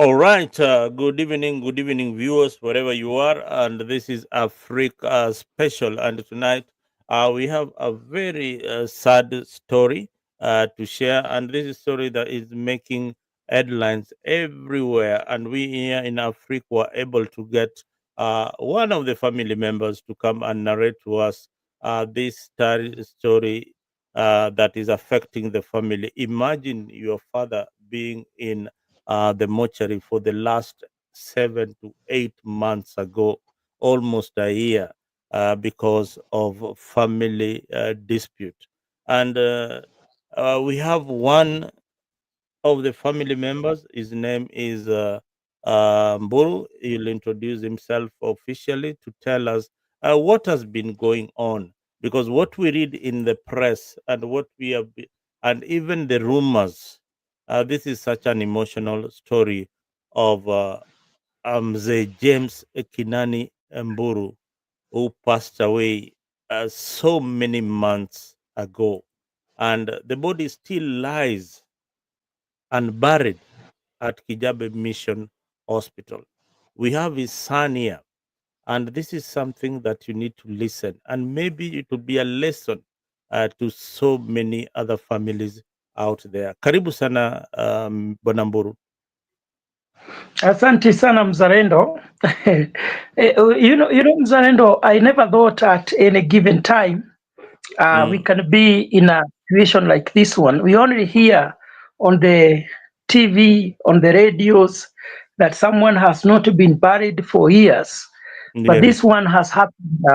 All right. Good evening, viewers, wherever you are. And this is Africa Special. And tonight we have a very sad story to share. And this is a story that is making headlines everywhere. And we here in Africa were able to get one of the family members to come and narrate to us this story that is affecting the family. Imagine your father being in the mortuary for the last 7 to 8 months ago, almost a year, because of family dispute. And we have one of the family members. His name is Mburu. He'll introduce himself officially to tell us what has been going on. Because what we read in the press and what we have, and even the rumors, this is such an emotional story of Mzee James Kinani Mburu, who passed away so many months ago. And the body still lies and buried at Kijabe Mission Hospital. We have his son here, and this is something that you need to listen, and maybe it will be a lesson to so many other families out there. Karibu sana, Bwana Mburu. Asante sana Mzalendo. Mzalendo, I never thought at any given time we Mm, can be in a situation like this one. We only hear on the TV, on the radios, that someone has not been buried for years. But this yes. one has happened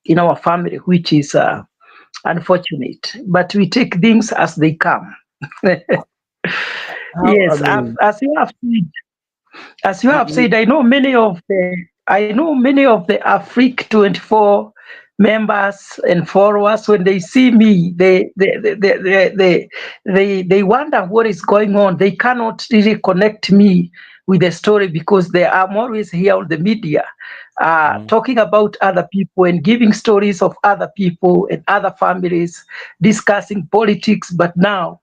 in our family, which is unfortunate. But we take things as they come. How, I Yes, mean, as you have y- said, I know many of the Afrique 24 members and followers. When they see me, they wonder what is going on. They cannot really connect me with the story because I'm always here on the media mm, talking about other people and giving stories of other people and other families, discussing politics. But now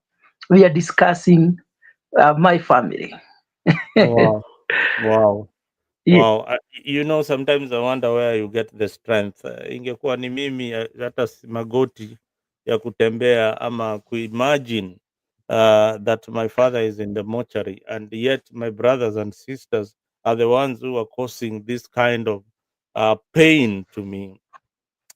we are discussing my family. wow, wow. Yeah. Wow, sometimes I wonder where you get the strength. Ingekuwa ni mimi hata magoti ya kutembea ama kuimagine that my father is in the mortuary, and yet my brothers and sisters are the ones who are causing this kind of pain to me.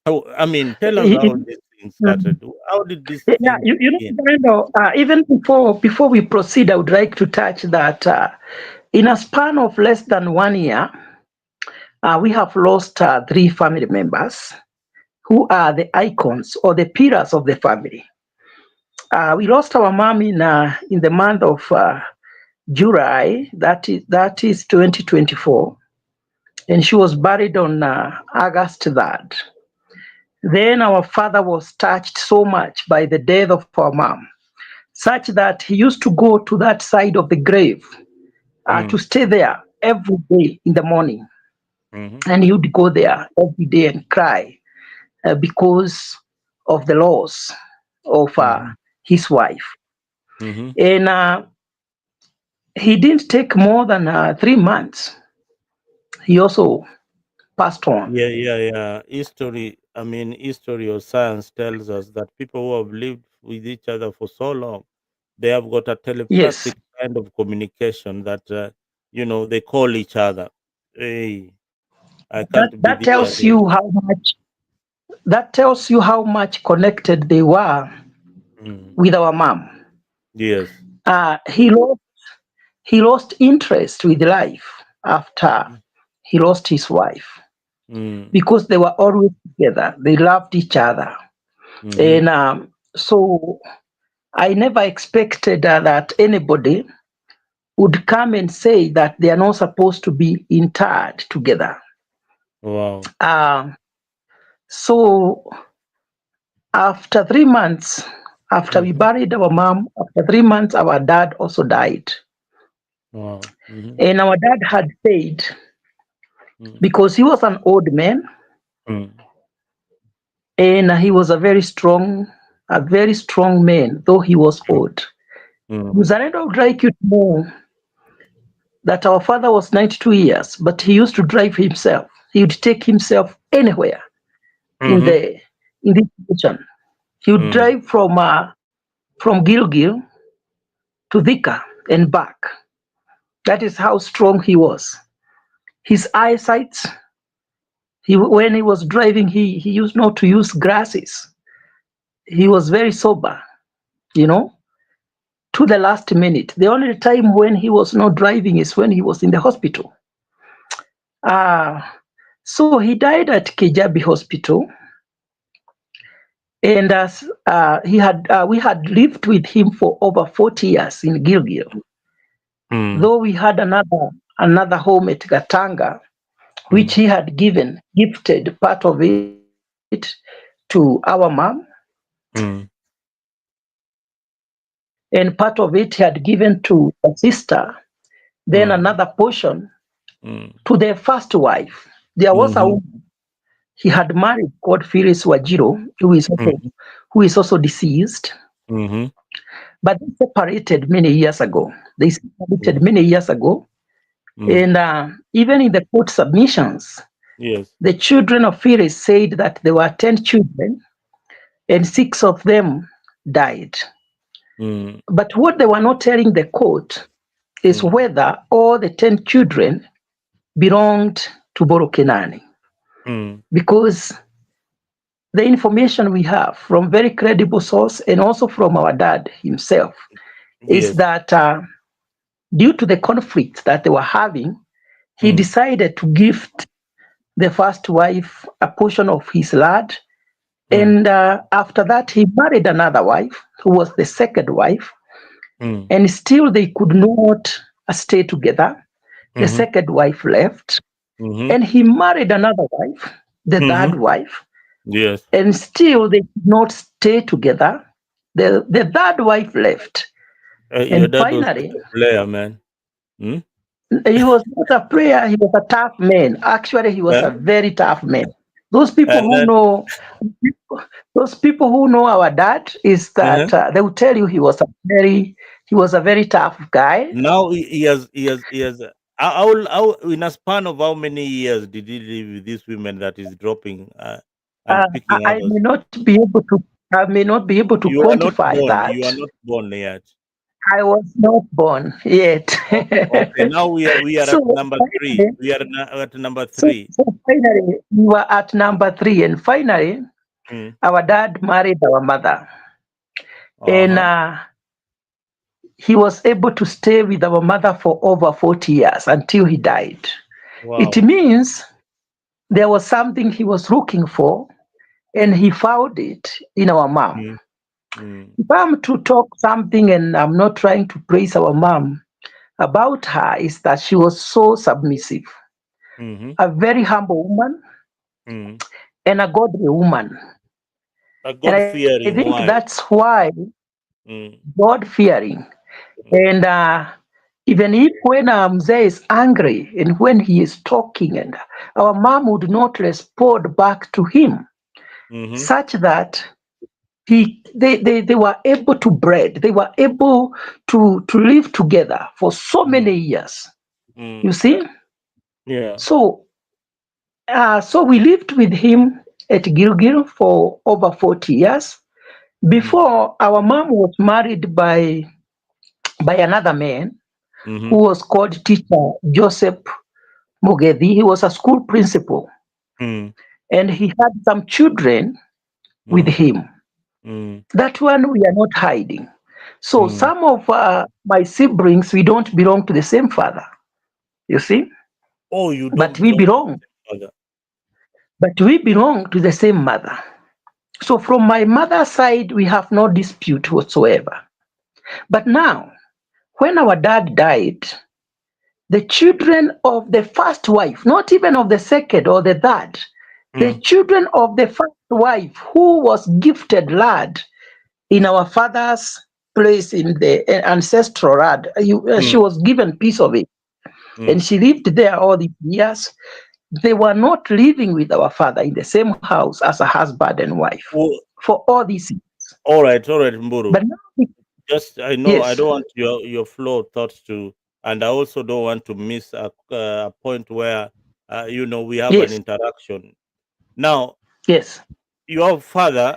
Oh, I mean, tell us how this thing started. How did this Yeah, thing begin? Brendo, even before we proceed, I would like to touch that in a span of less than 1 year, we have lost three family members who are the icons or the pillars of the family. We lost our mom in the month of July, that is 2024, and she was buried on August 3rd. Then our father was touched so much by the death of our mom, such that he used to go to that side of the grave to Mm, stay there every day in the morning. mm-hmm, And he would go there every day and cry because of the loss of mm-hmm, his wife. mm-hmm. And he didn't take more than 3 months. He also passed on. Yeah. History, I mean, history or science tells us that people who have lived with each other for so long, they have got a Yes, telepathic kind of communication that, they call each other. Hey, I that, can't be that there tells again. you how much that tells you how much connected they were Mm. with our mom. Yes. Uh, he lost he lost interest with life after he lost his wife Mm. because they were always together. They loved each other. Mm-hmm. And so I never expected that anybody would come and say that they are not supposed to be interred together. Wow. Uh, so after 3 months, after we Mm-hmm. buried our mom, after 3 months, our dad also died. Wow. Mm-hmm. And our dad had said, Mm. because he was an old man, Mm. and he was a very strong man, though he was old. Mm. Muzarendo would like you to know that our father was 92 years, but he used to drive himself. He would take himself anywhere in Mm-hmm. this region. He would Mm. drive from Gilgil to Thika and back. That is how strong he was. His eyesight, when he was driving, he used not to use glasses. He was very sober, you know, to the last minute. The only time when he was not driving is when he was in the hospital. Uh, so he died at Kejabi Hospital, and as we had lived with him for over 40 years in Gilgil. Mm. Though we had another home at Gatanga, which Mm. he had gifted part of it to our mom, Mm. and part of it he had given to a sister, then Mm. another portion Mm. to their first wife. There was a Mhm. woman he had married called Phelis Wajiro, Mhm. who is also deceased, Mhm. but they separated many years ago. They separated Mm. many years ago, Mm. and even in the court submissions, Yes. the children of Phelis said that there were 10 children and 6 of them died. Mm. But what they were not telling the court is Mm. whether all the 10 children belonged to Boro Kenani. Mm. Because the information we have from very credible source and also from our dad himself is Yes. that due to the conflict that they were having, he Mm. decided to gift the first wife a portion of his land. Mm. And after that, he married another wife, who was the second wife, Mm. and still they could not stay together. The Mhm. second wife left, Mhm. and he married another wife, the third Mhm. wife, Yes. and still they could not stay together. The third wife left, Your and dad was such finally, a player, man. Mm? he was not a player, he was a tough man. Actually, he was Eh? a very tough man. Those people And who then, know those people who know our dad is uh-huh. that they will tell you he was a very tough guy. Now he has. How in a span of how many years did he live with these women that is dropping and picking I others? may not be able to You are not quantify born. that. You are not born yet. I was not born yet. Oh, okay. Now we are so at number three. finally, We are at number three. so finally we were at number 3, and finally Mm. our dad married our mother, and Uh-huh. he was able to stay with our mother for over 40 years until he died. It Wow. means there was something he was looking for, and he found it in our mom. Mm. Mm. If I'm to talk something, and I'm not trying to praise our mom, about her is that she was so submissive, Mm-hmm. a very humble woman, Mm. and a godly woman. A And God I think fearing. that's Why? why Mm. God fearing. Mm. And even if when Mzee is angry and when he is talking, and our mom would not respond back to him, Mm-hmm. such that they were able to breed, they were able to live together for so Mm. many years. You Mm. see? Yeah. So so we lived with him at Gilgil for over 40 years. Mm. Before, our mom was married by another man Mm-hmm. who was called Teacher Joseph Mugedi. He was a school principal, Mm. and he had some children with Mm. him. Mm. That one we are not hiding. So Mm. some of my siblings, we don't belong to the same father, you see, Oh, you don't but we belong to belong, the father. but we belong to the same mother. So from my mother's side, we have no dispute whatsoever. But now, when our dad died, the children of the first wife, not even of the second or the third, the Mm. children of the first wife who was gifted land in our father's place in the ancestral land, she Mm. was given piece of it, and Mm. she lived there all these years. They were not living with our father in the same house as a husband and wife Oh, for all these years. all right, Mburu. But now, Just I know I yes, don't want your flow thoughts to and I also don't want to miss a point where we have an Yes, interaction. Now, yes. your father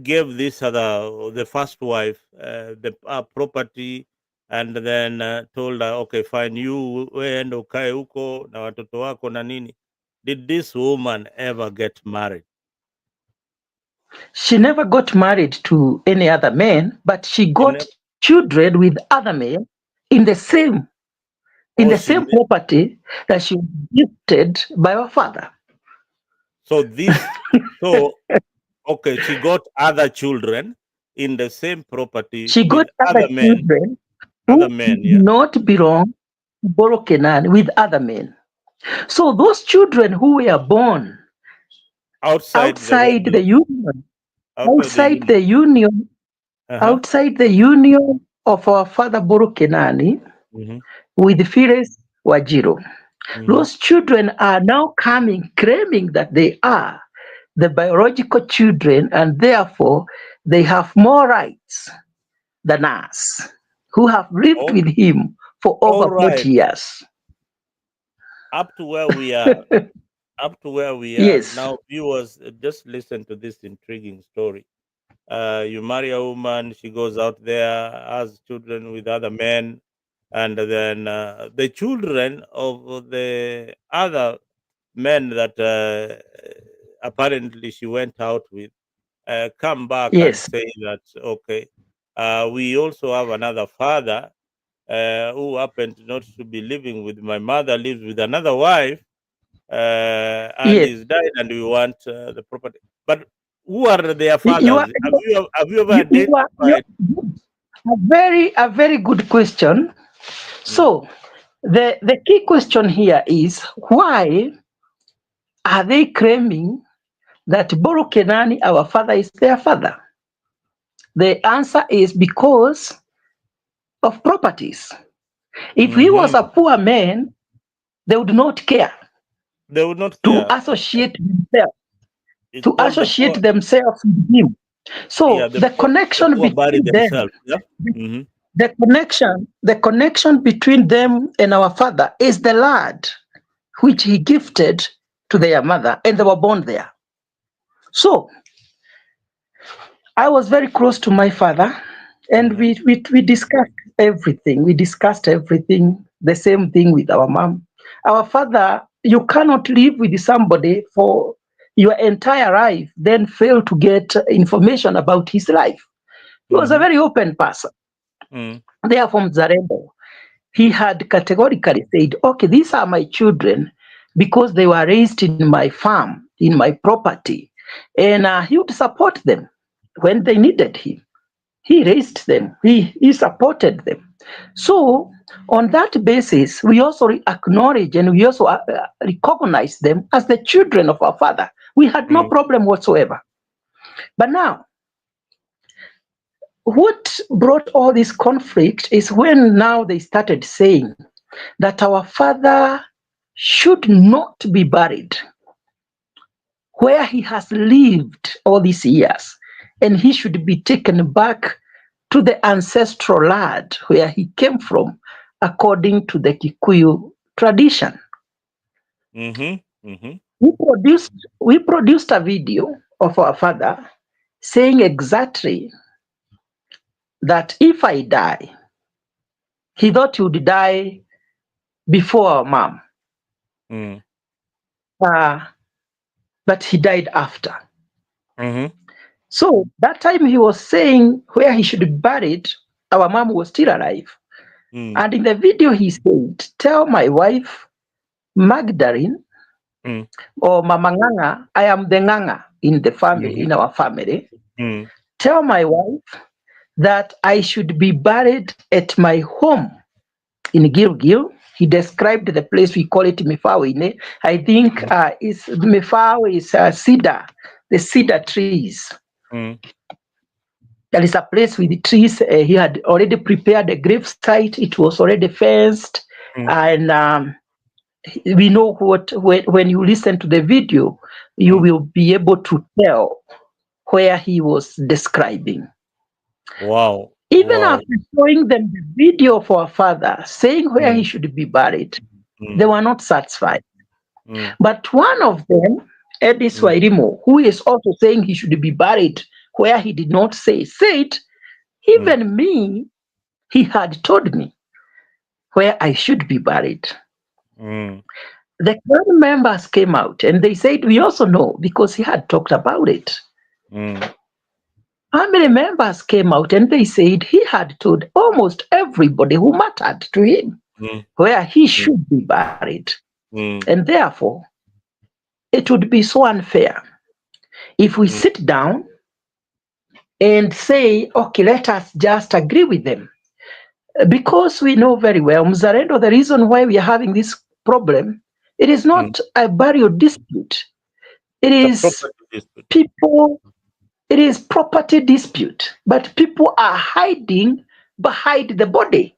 gave the first wife the property, and then told her, okay, fine, you ende ukae huko na watoto wako na nini. Did this woman ever get married? She never got married to any other man, but she She got never. children with other men in the same in Oh, the she same ne- property that she was gifted by her father. so this so okay, she got other children in the same property She with got other other men. children Other who did men, yeah, not belong to Boro Kenan with other men. So those children who were born outside the outside the wedlock, union, outside the outside the union. union, Uh-huh. outside the union of our father Boro Kenani Mm-hmm. with Phelis Wajiro, Mm-hmm. those children are now coming claiming that they are the biological children and therefore they have more rights than us who have lived Oh, with him for all over 40 right. years. Up to where we are. Up to where we are Yes, now, viewers. Just listen to this intriguing story. You marry a woman, she goes out there, has children with other men, and then the children of the other men that apparently she went out with come back and yes. say that, okay, we also have another father who happened not to be living with my mother, lives with another wife, and Yes, he's died, and we want the property. But who are their you are fathers? Have you ever you identified? are a very good question. Mm, So the key question here is why are they claiming that Boro Kenani, our father, is their father? The answer is because of properties. If he was a mhm. poor man, they would not care They would not to care. associate themselves It's to called the associate poor. themselves with him. Yeah, So the the connection poor bury between them, themselves. Yeah. Hmm. the connection between them and our father is the lad which he gifted to their mother, and they were born there. So I was very close to my father, and Hmm. we discussed everything. We discussed everything, the same thing with our mom. Our father, you cannot live with somebody for your entire life, then fail to get information about his life. He was a Hmm. very open person. Mm. They are from Zarebo. He had categorically said, okay, these are my children because they were raised in my farm, in my property, and he would support them when they needed him. He raised them, he supported them. So, on that basis, we also acknowledge and we also recognize them as the children of our father. We had no Mm. problem whatsoever. But now, what brought all this conflict is when now they started saying that our father should not be buried where he has lived all these years, and he should be taken back to the ancestral land where he came from, according to the Kikuyu tradition. Mhm. Mhm. We produced a video of our father saying exactly that if I die, he thought he would die before our mom, Mm. uh, but he died after. Mhm. So that time he was saying where he should be buried, our mom was still alive. Mm. And in the video, he said, tell my wife, Magdalene, Mm. or Mama Nganga, I am the Nganga in the family, Mhm. in our family. Mm. Tell my wife that I should be buried at my home in Gilgil. He described the place, we call it Mifawine. I think it's Mifau is cedar, the cedar trees. Mm. There is a place with the trees. He had already prepared a grave site. It was already fenced. Mm. And we know when you listen to the video, you Mm. will be able to tell where he was describing. Wow. Even Wow. after showing them the video of our father saying where he Mm, should be buried, they mm, were not satisfied. mm, But one of them, Edis mm, Wairimo, who is also saying he should be buried where he did not say, said, mm, even me, he had told me where I should be buried. mm, The clan members came out and they said, we also know because he had talked about it. mm, Family members came out and they said he had told almost everybody who mattered to him mm, where he mm, should be buried. mm, And therefore, it would be so unfair if we mm. sit down and say, okay, let us just agree with them. Because we know very well, Mzalendo, the reason why we are having this problem, it is Mm. not a burial dispute. It It's a is property dispute. people, it is property dispute, but people are hiding behind the body.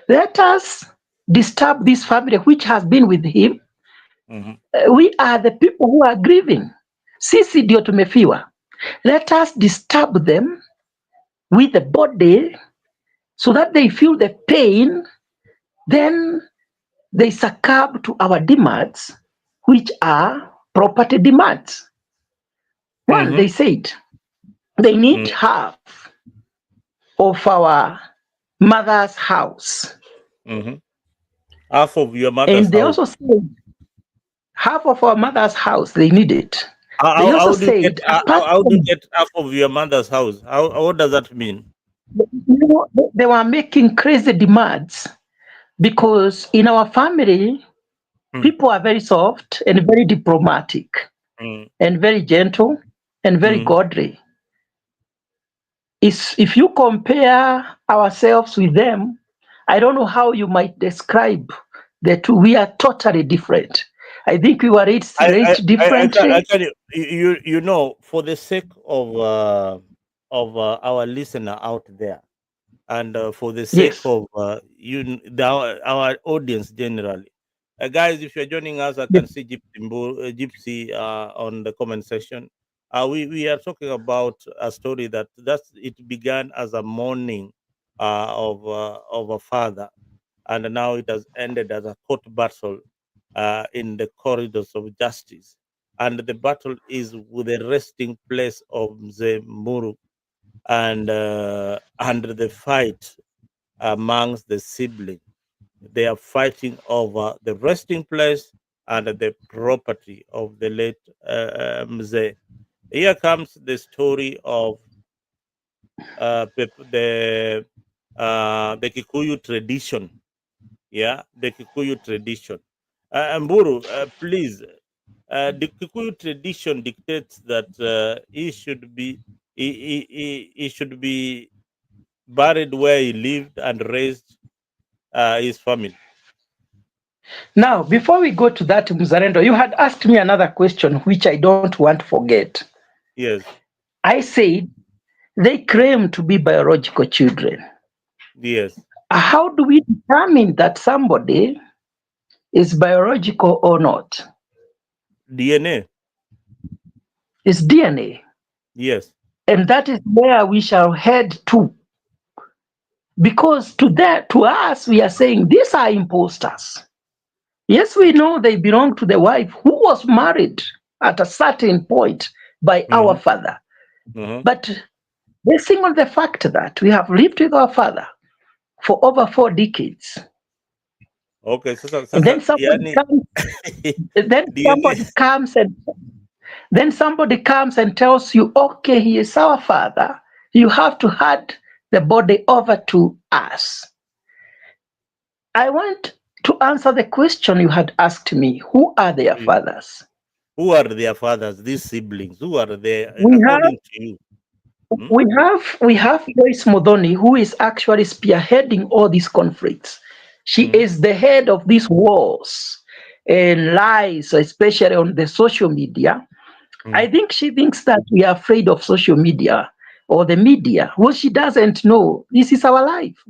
Let us disturb this family which has been with him. Mhm, We are the people who are grieving. Sisi ndio tumefiwa. Let us disturb them with the body so that they feel the pain, then they succumb to our demands, which are property demands. One, mhm, they said they need mm, half of our mother's house. mhm. Half of your mother's And they house. also said half of our mother's house, they need it. They also How do you get said, apart how do you from, get half of your mother's house? How what does that mean? they were making crazy demands because in our family, Mm, people are very soft and very diplomatic mm, and very gentle and very mm. godly. Is if you compare ourselves with them, I don't know how you might describe the two. We are totally different. I think we were raised I differently. can you know, for the sake of our listener out there, and for the sake Yes. of our audience generally, guys, if you're joining us, I Yes. can see Gypsy on the comment section. We are talking about a story that it began as a mourning of a father, and now it has ended as a court battle in the corridors of justice. And the battle is with the resting place of Mzee Muru, and the fight amongst the siblings. They are fighting over the resting place and the property of the late Mzee. Here comes the story of the Kikuyu tradition. Yeah, the Kikuyu tradition. Mburu, please. The Kikuyu tradition dictates that he should be buried where he lived and raised his family. Now, before we go to that, Mzalendo, you had asked me another question which I don't want to forget. Yes, I said they claim to be biological children. yes. How do we determine that somebody is biological or not? DNA. It's DNA. Yes. And that is where we shall head to. Because to us, we are saying these are imposters. Yes, we know they belong to the wife who was married at a certain point by our Mm-hmm. father. Mm-hmm. But basing on the fact that we have lived with our father for over 4 decades, Okay. and then somebody Yani comes, then DNA. somebody comes and then somebody comes and tells you, okay, he is our father. You have to hand the body over to us. I want to answer the question you had asked me. Who are their fathers? Who are their fathers? These siblings. Who are they, We have according to you? Hmm? we have Joyce Modoni, who is actually spearheading all these conflicts. She Mm-hmm. is the head of these wars and lies, especially on the social media. I think she thinks that we are afraid of social media or the media. What she doesn't know, this is our life.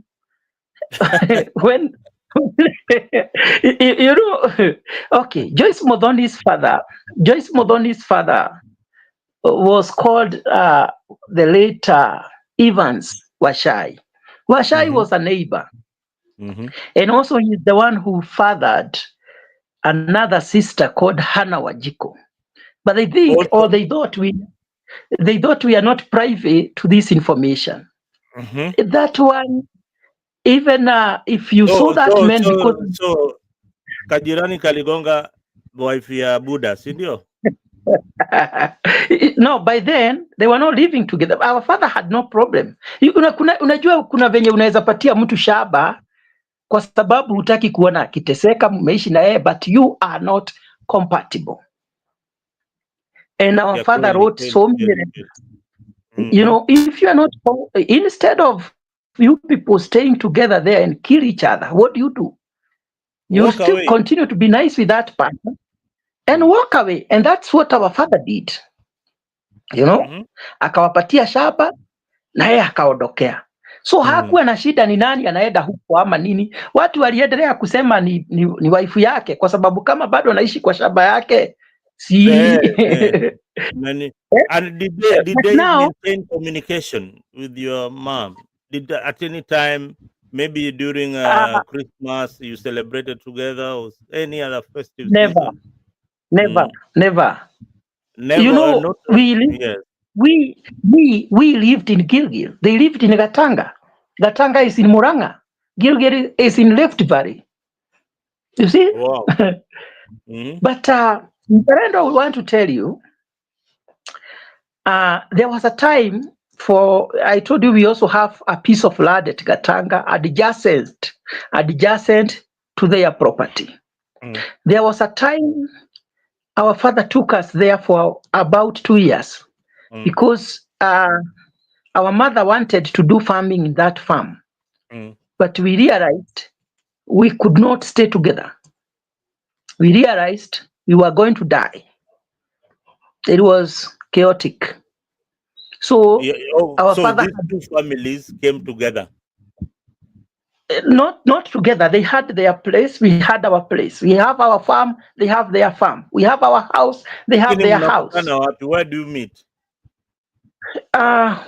When you know, okay, Joyce Modoni's father was called the late Evans. Washai. Washai Mm-hmm. was a neighbor, Mm-hmm. and also he's the one who fathered another sister called Hannah Wajiko. But they think, or Also. they thought we are not privy to this information. Mm-hmm. That one, even if you saw So that so man, so because so kajirani kaligonga wife ya Buddha, si ndio? no, by then they were not living together. Our father had no problem. Unajua kuna venye unaweza patia mtu shaba kwa sababu hutaki kuona akiteseka, mmeishi na yeye, but you are not compatible. And our Ya father kweli wrote kweli so kweli many, kweli. you Mm-hmm. know, if you are not, instead of you people staying together there and kill each other, what do? You Walk still away. continue to be nice with that partner and Mm. walk away. And that's what our father did, you know, Mm-hmm. akawapatia shaba na yeye akaondokea. So Mm. hakuwa na shida ni nani anaenda huko ama nini. Watu waliendelea kusema ni waifu yake, kwa sababu kama bado anaishi kwa shamba yake, si Eh. Many. And did but they now maintain communication with your mom? Did at any time, maybe during uh, Christmas, you celebrated together or any other festive never, season? never, Mm. never. You Never, know, not only, yes. we lived in Gilgil. They lived in Gatanga. Gatanga is in Murang'a. Gilgil is in Left Valley. You see? Wow. Mm-hmm. But Brenda, we want to tell you, there was a time for, I told you we also have a piece of land at Gatanga adjacent to their property. Mm. There was a time our father took us there for about 2 years Mm. because our mother wanted to do farming in that farm. Mm. But we realized we could not stay together. We realized we were going to die. It was chaotic. So Yeah. Oh, our so father these two families came together. not together. They had their place. We had our place. We have our farm. They have their farm. We have our house. They have Lakini their house. mnakutana wapi? Where do you meet? Uh,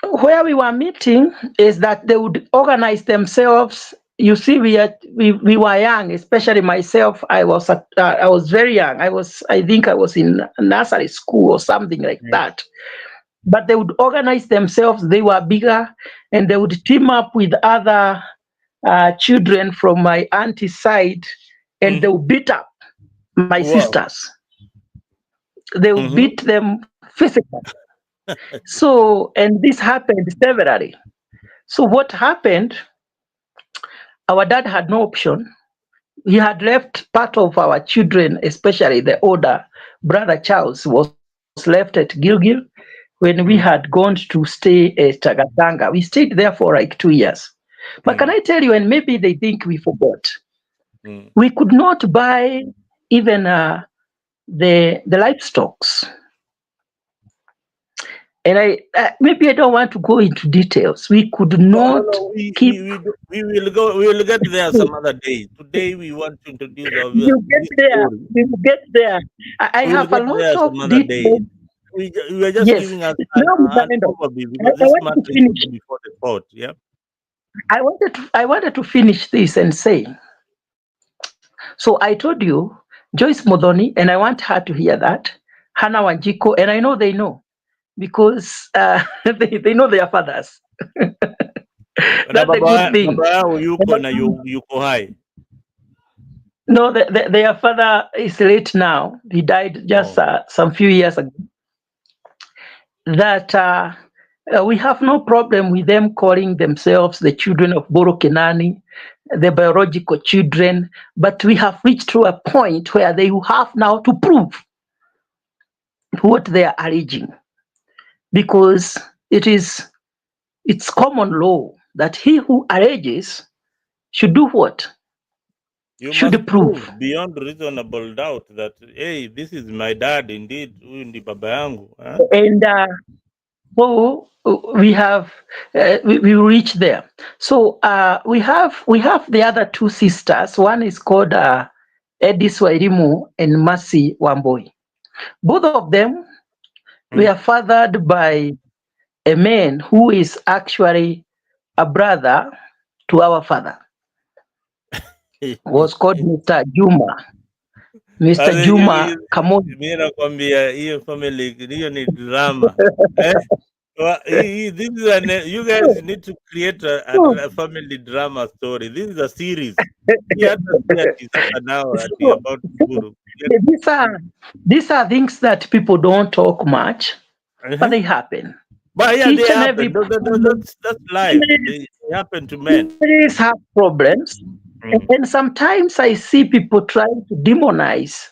where we were meeting is that they would organize themselves. You see, we were young, especially myself. I was very young. I think I was in nursery school or something like Mm. that. But they would organize themselves. They were bigger, and they would team up with other children from my auntie's side, and they Mm-hmm. would beat up my Wow. sisters. They would Mm-hmm. beat them physically. So, and this happened severally. So what happened? Our dad had no option. He had left part of our children, especially the older brother Charles, was left at Gilgil when we had Mm. gone to stay at Gatanga. We stayed there for like 2 years. But can I Mm. tell you, and maybe they think we forgot, Mm. we could not buy even the livestock. And maybe I don't want to go into details. We could No, no, not no. keep. We will go. We will get there some other day. Today we want to introduce our You get this there. story. You get there. I We will have a get lot there of some other day. details. We are just Yes. giving us Now, an Mzalendo, overview I because this want to matter is finish. also before the court. Yeah. I wanted to finish this and say. So I told you, Joyce Modoni, and I want her to hear that. Hannah Wanjiko, and I know they know because they know their fathers. Na That's the good thing. baba yao yuko na yuko hai. No, their father is late now. He died just Oh. some few years ago. That we have no problem with them calling themselves the children of Boro Kinani, the biological children, but we have reached to a point where they have now to prove what they are alleging, because it's common law that he who alleges should do what? You must Should prove. prove beyond reasonable doubt that hey, this is my dad indeed. Huyu ndi baba yangu. And so we have we reach there. So we have the other two sisters. One is called Edis Wairimu and Mercy Wamboi. Both of them were fathered by a man who is actually a brother to our father was called Mr. Juma. Mr. Sasa Juma Kamoni. mimi nakwambia hiyo family hiyo ni drama. Eh? This is you guys need to create a family drama story. This is a series. Hii hata si ati sasa now ati So, about Mburu. these are things that people don't talk much, but they happen. But yeah, they Each and happen. every That's life. They happen to men. families have problems, Mm. and sometimes I see people trying to demonize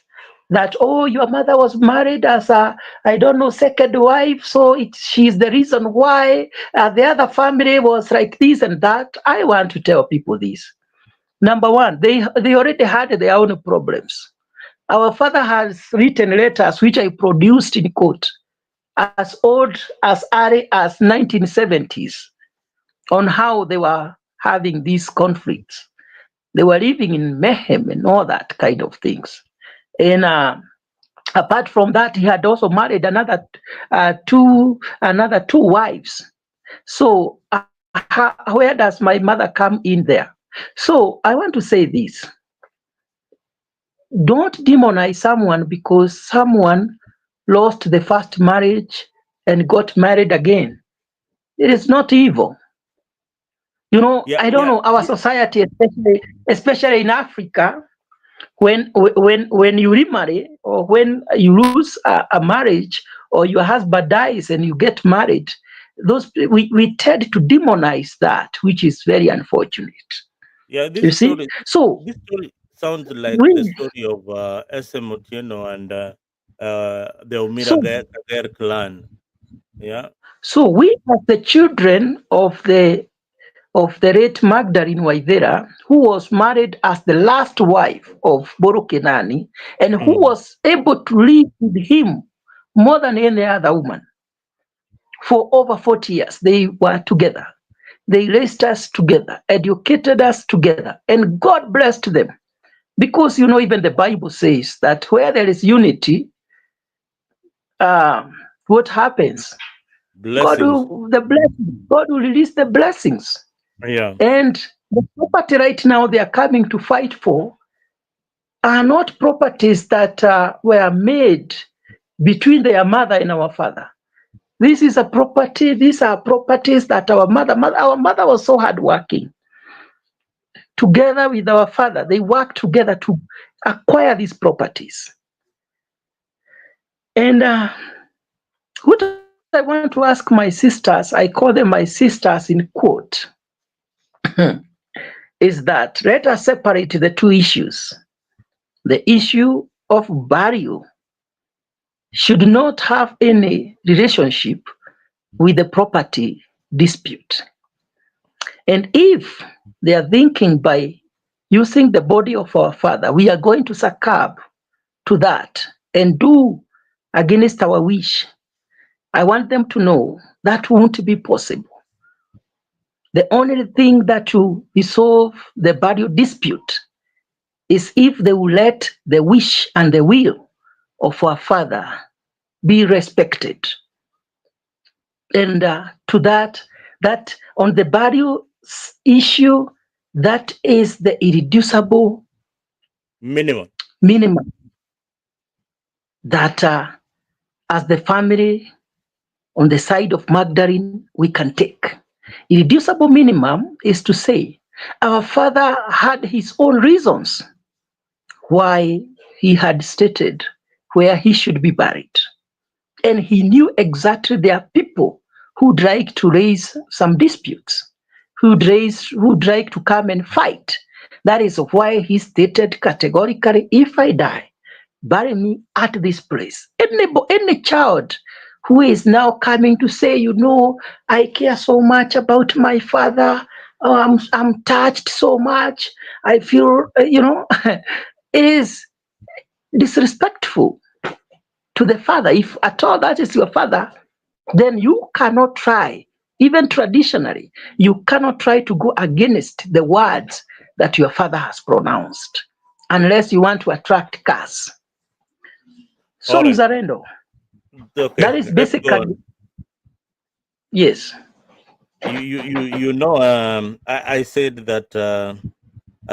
that. Oh, your mother was married as a, I don't know, second wife, so she's the reason why the other family was like this and that. I want to tell people this. Number one, they already had their own problems. Our father has written letters which I produced in court as old as early as 1970s on how they were having these conflicts. They were living in mayhem and all that kind of things. And apart from that, he had also married another two wives. So where does my mother come in there? So I want to say this: don't demonize someone because someone lost the first marriage and got married again. It is not evil. You know, Yeah, I don't yeah, know our society, especially in Africa, when you remarry or when you lose a marriage or your husband dies and you get married, we tend to demonize that, which is very unfortunate. yeah. You see, so This story sounds like the we story of SM Otieno and the so Omira Gaer clan. Yeah. so we as the children of the late Magdalene Waithera, who was married as the last wife of Boro Kenani, and who Mm. was able to live with him more than any other woman for over 40 years. They were together. They raised us together, educated us together, and God blessed them. Because you know, even the Bible says that where there is unity, what happens? Blessings. God will release the blessings. Yeah. And the property right now they are coming to fight for are not properties that were made between their mother and our father. These are properties that our mother was so hardworking. Together with our father, they worked together to acquire these properties. And what I want to ask my sisters, I call them my sisters in quote, is that let us separate the two issues. The issue of burial should not have any relationship with the property dispute. And if they are thinking by using the body of our father, we are going to succumb to that and do against our wish, I want them to know that won't be possible. The only thing that will resolve the burial dispute is if they will let the wish and the will of our father be respected. And to that on the burial issue, that is the irreducible Minimum. minimum that as the family on the side of Magdalene we can take. Irreducible minimum is to say our father had his own reasons why he had stated where he should be buried. And he knew exactly there are people who'd like to raise some disputes, who'd like to come and fight. That is why he stated categorically, if I die, bury me at this place. Any child who is now coming to say, you know, I care so much about my father, oh, I'm touched so much, I feel, it is disrespectful to the father. If at all that is your father, then you cannot try, even traditionally, you cannot try to go against the words that your father has pronounced, unless you want to attract curse. So, All right. Mzarendo, Okay. that is Let's go basically, on. yes. I said that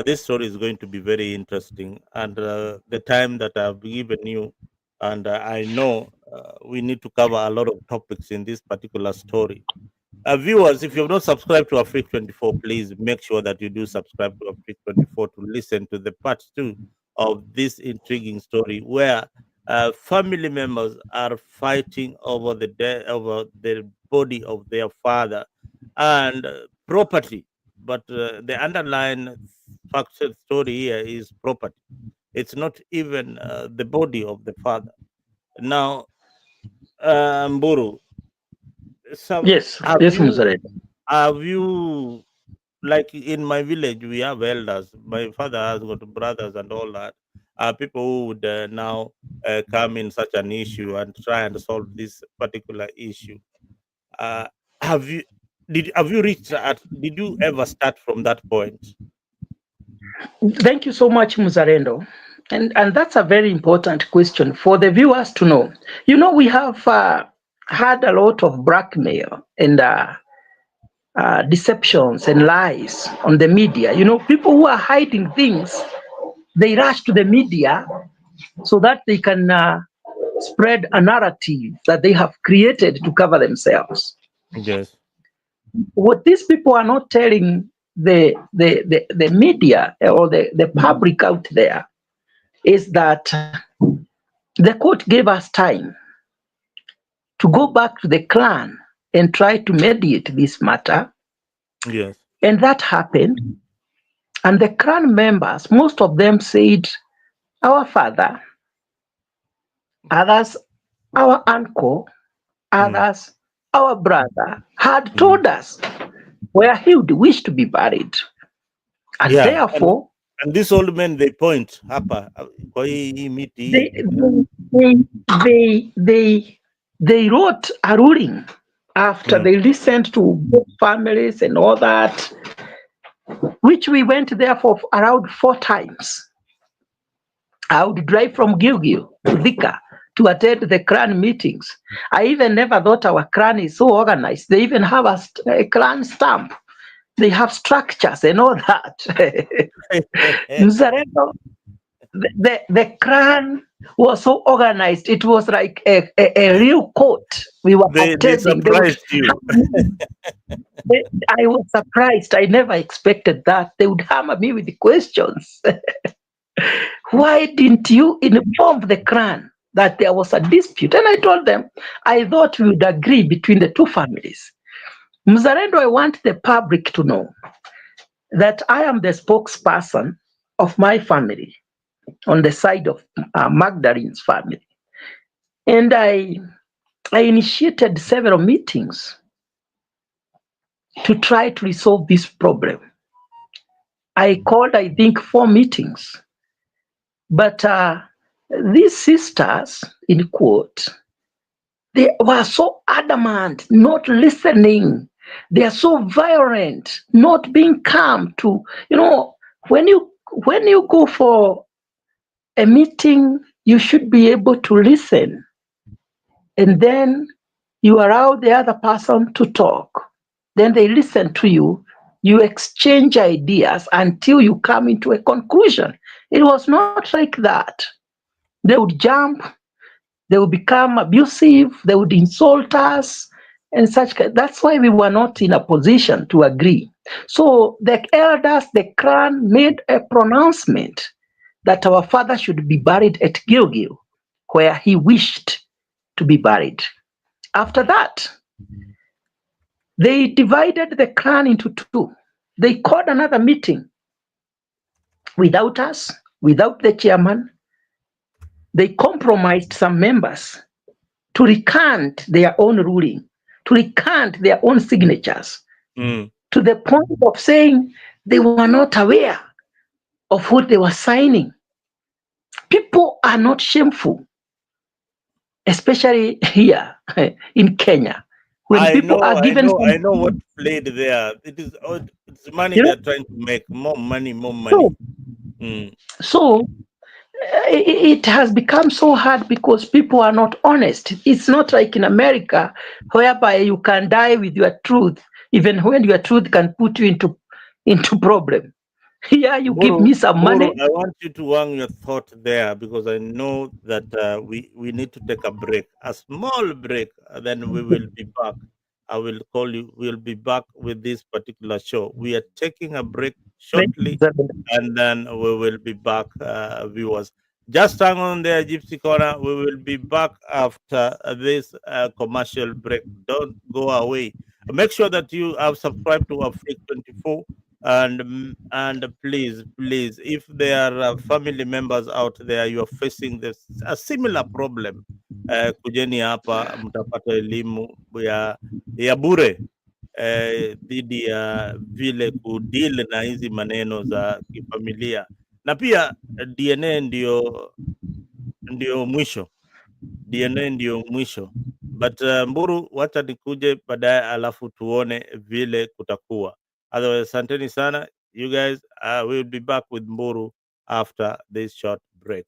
this story is going to be very interesting, and the time that I've given you, and I know we need to cover a lot of topics in this particular story. Viewers, if you have not subscribed to Afrique 24, please make sure that you do subscribe to Afrique 24 to listen to the part two of this intriguing story where family members are fighting over the body of their father and property. But the underlying factual story here is property. It's not even the body of the father. Now, Mburu, some Yes, yes, Mzee. have you like in my village we have elders. My father has got brothers and all that. People who would now come in such an issue and try and solve this particular issue. Uh, have you have you reached at? Did you ever start from that point? Thank you so much, Muzarendo. And that's a very important question for the viewers to know. We have had a lot of blackmail and deceptions and lies on the media. People who are hiding things, they rush to the media so that they can spread a narrative that they have created to cover themselves. Yes. What these people are not telling the media or the public out there is that the court gave us time to go back to the clan and try to mediate this matter. Yes. And that happened. And the clan members, most of them said, our father, others, our uncle, Mm. others, our brother, had Mm. told us where he would wish to be buried. And Yeah. therefore, And these old men they point hapa kwa hii miti they hii. they they they, they wrote a ruling after Mm. they listened to both families and all that, which we went there for around 4 times. I would drive from Gilgil to Thika to attend the clan meetings. I even never thought our clan is so organized. They even have a clan stamp. They have structures and all that. Mzarendo, the clan was so organized. It was like a real court we were They attending. surprised you. I was surprised. I never expected that. They would hammer me with the questions. Why didn't you inform the clan that there was a dispute? And I told them, I thought we would agree between the two families. Mzarendo, I want the public to know that I am the spokesperson of my family on the side of Magdalene's family. And I initiated several meetings to try to resolve this problem. I called, I think, 4 meetings. But these sisters, in quote, they were so adamant, not listening. They are so violent, not being calm to, when you go for a meeting, you should be able to listen. And then you allow the other person to talk. Then they listen to you. You exchange ideas until you come into a conclusion. It was not like that. They would jump, they would become abusive, they would insult us, and such. That's why we were not in a position to agree. So the elders, the clan, made a pronouncement that our father should be buried at Gilgil, where he wished to be buried. After that, they divided the clan into 2. They called another meeting without us, without the chairman. They compromised some members to recant their own ruling, to recant their own signatures, to the point of saying they were not aware of what they were signing. People are not shameful, especially here in Kenya. When I people know, are I given know, some, I know what played there. It's money you know, they're trying to make. More money, more money. so Mm. so it has become so hard because people are not honest. It's not like in America, whereby you can die with your truth, even when your truth can put you into problem. Here, you give Mburu, me some Mburu, money. I want you to hang your thought there because I know that we need to take a break, a small break, then we will be back. I will call you. We'll be back with this particular show. We are taking a break shortly, and then we will be back, viewers. Just hang on there, Gypsy Corner. We will be back after this commercial break. Don't go away. Make sure that you have subscribed to our Freak 24, and please, if there are family members out there you are facing this a similar problem, kujeni hapa mtapata elimu ya bure dhidi ya vile kudeal na hizi maneno za kifamilia, na pia DNA ndio mwisho, DNA ndio mwisho. But Mburu, wacha nikuje baadaye, alafu tuone vile kutakuwa. Otherwise, asanteni sana you guys. We'll be back with Mburu after this short break.